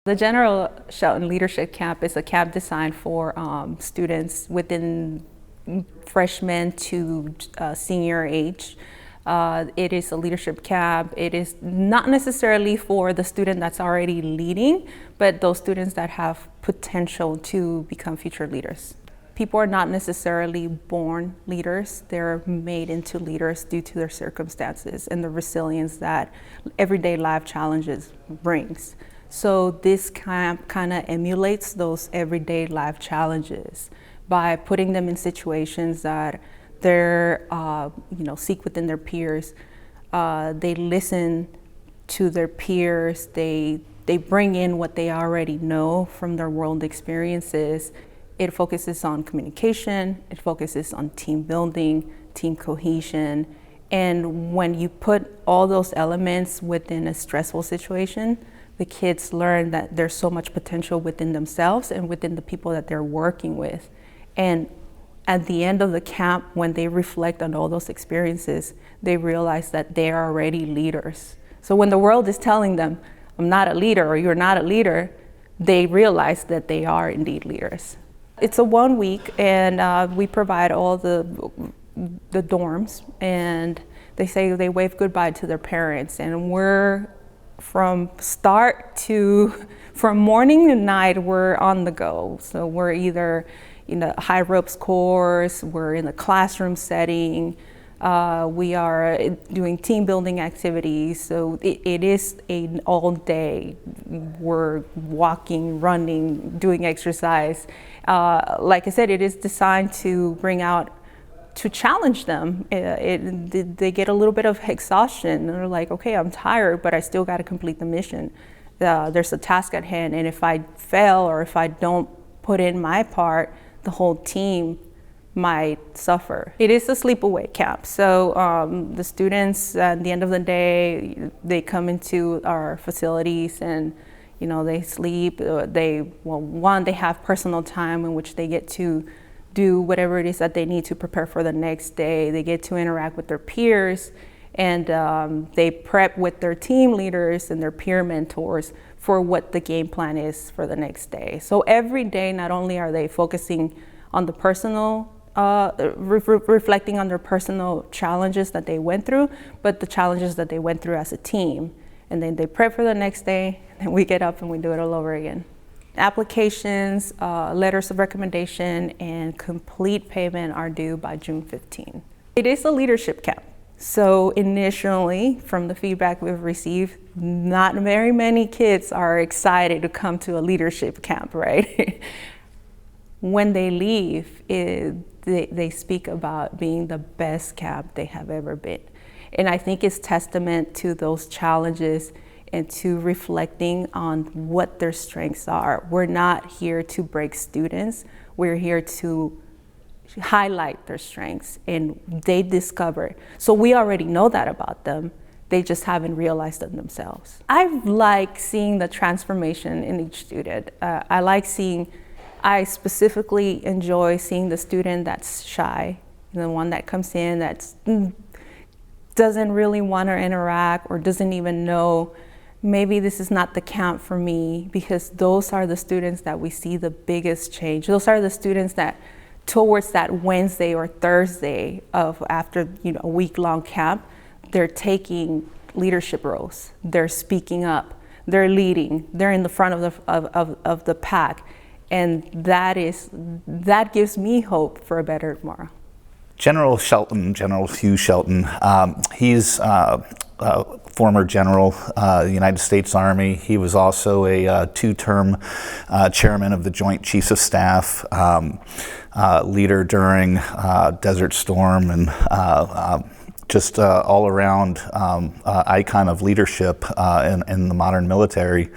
The General Shelton Leadership Camp is a camp designed for students within freshman to senior age. It is a leadership camp. It is not necessarily for the student that's already leading, but those students that have potential to become future leaders. People are not necessarily born leaders. They're made into leaders due to their circumstances and the resilience that everyday life challenges brings. So this camp kind of emulates those everyday life challenges by putting them in situations that they're, seek within their peers. They listen to their peers. They bring in what they already know from their world experiences. It focuses on communication. It focuses on team building, team cohesion. And when you put all those elements within a stressful situation, the kids learn that there's so much potential within themselves and within the people that they're working with. And at the end of the camp, when they reflect on all those experiences, they realize that they are already leaders. So when the world is telling them, I'm not a leader or you're not a leader, they realize that they are indeed leaders. It's a 1 week, and we provide all the dorms, and they say they wave goodbye to their parents, and we're from morning to night, we're on the go. So we're either in a high ropes course, we're in a classroom setting, we are doing team building activities. So it is an all day. We're walking, running, doing exercise. Like I said, it is designed to to challenge them. They get a little bit of exhaustion. They're like, okay, I'm tired, but I still got to complete the mission. There's a task at hand, and if I fail or if I don't put in my part, the whole team might suffer. It is a sleepaway camp, so the students at the end of the day, they come into our facilities and they sleep. They have personal time in which they get to do whatever it is that they need to prepare for the next day. They get to interact with their peers, and they prep with their team leaders and their peer mentors for what the game plan is for the next day. So every day, not only are they focusing on the personal, reflecting on their personal challenges that they went through, but the challenges that they went through as a team. And then they prep for the next day, and we get up and we do it all over again. Applications, letters of recommendation, and complete payment are due by June 15. It is a leadership camp. So initially, from the feedback we've received, not very many kids are excited to come to a leadership camp, right? When they leave, they speak about being the best camp they have ever been. And I think it's testament to those challenges and to reflecting on what their strengths are. We're not here to break students. We're here to highlight their strengths, and they discover. So we already know that about them. They just haven't realized it themselves. I like seeing the transformation in each student. I specifically enjoy seeing the student that's shy, the one that comes in that doesn't really want to interact or doesn't even know maybe this is not the camp for me, because those are the students that we see the biggest change. Those are the students that towards that Wednesday or Thursday after a week-long camp, they're taking leadership roles. They're speaking up. They're leading. They're in the front of the pack, and that gives me hope for a better tomorrow. General Hugh Shelton, he's former general, United States Army. He was also a two-term chairman of the Joint Chiefs of Staff, leader during Desert Storm, and just all around icon of leadership in the modern military.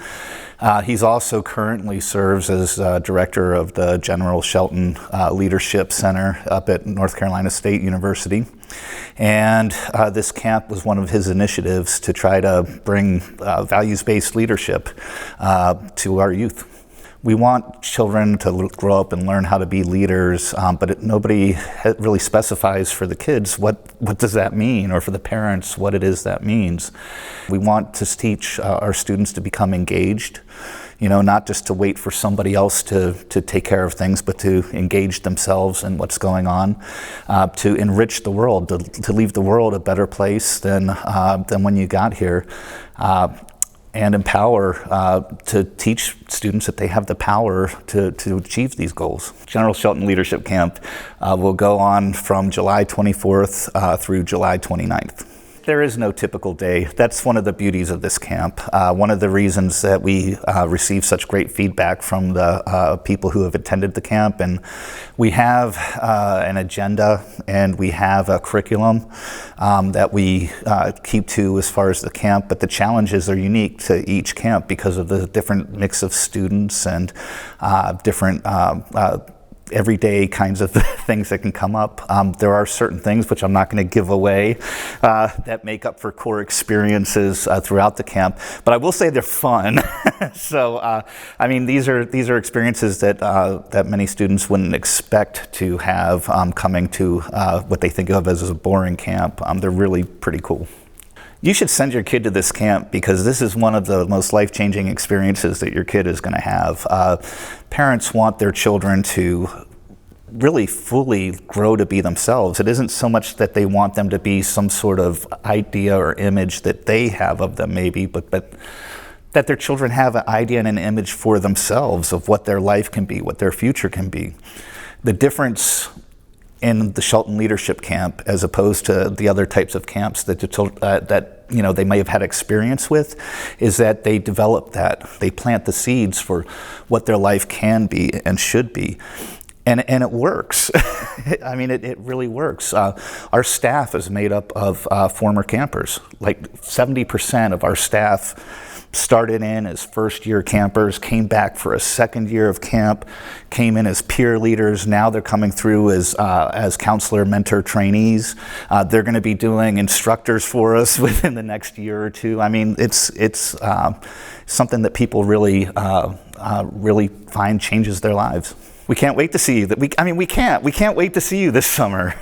He's also currently serves as director of the General Shelton Leadership Center up at North Carolina State University. And this camp was one of his initiatives to try to bring values-based leadership to our youth. We want children to grow up and learn how to be leaders, but nobody really specifies for the kids what does that mean, or for the parents what it is that means. We want to teach our students to become engaged not just to wait for somebody else to take care of things, but to engage themselves in what's going on, to enrich the world, to leave the world a better place than when you got here. And empower to teach students that they have the power to achieve these goals. General Shelton Leadership Camp will go on from July 24th through July 29th. There is no typical day. That's one of the beauties of this camp. One of the reasons that we receive such great feedback from the people who have attended the camp. And we have an agenda and we have a curriculum that we keep to as far as the camp, but the challenges are unique to each camp because of the different mix of students and different everyday kinds of things that can come up. There are certain things, which I'm not going to give away, that make up for core experiences throughout the camp. But I will say they're fun. So, I mean, these are experiences that many students wouldn't expect to have coming to what they think of as a boring camp. They're really pretty cool. You should send your kid to this camp because this is one of the most life-changing experiences that your kid is going to have. Parents want their children to really fully grow to be themselves. It isn't so much that they want them to be some sort of idea or image that they have of them maybe, but that their children have an idea and an image for themselves of what their life can be, what their future can be. The difference in the Shelton Leadership Camp, as opposed to the other types of camps that they may have had experience with, is that they develop that. They plant the seeds for what their life can be and should be. And it works. I mean, it really works. Our staff is made up of former campers. Like 70% of our staff started in as first-year campers, came back for a second year of camp, came in as peer leaders. Now they're coming through as counselor mentor trainees. They're going to be doing instructors for us within the next year or two. I mean, it's something that people really find changes their lives. We can't wait to see you. We can't wait to see you this summer.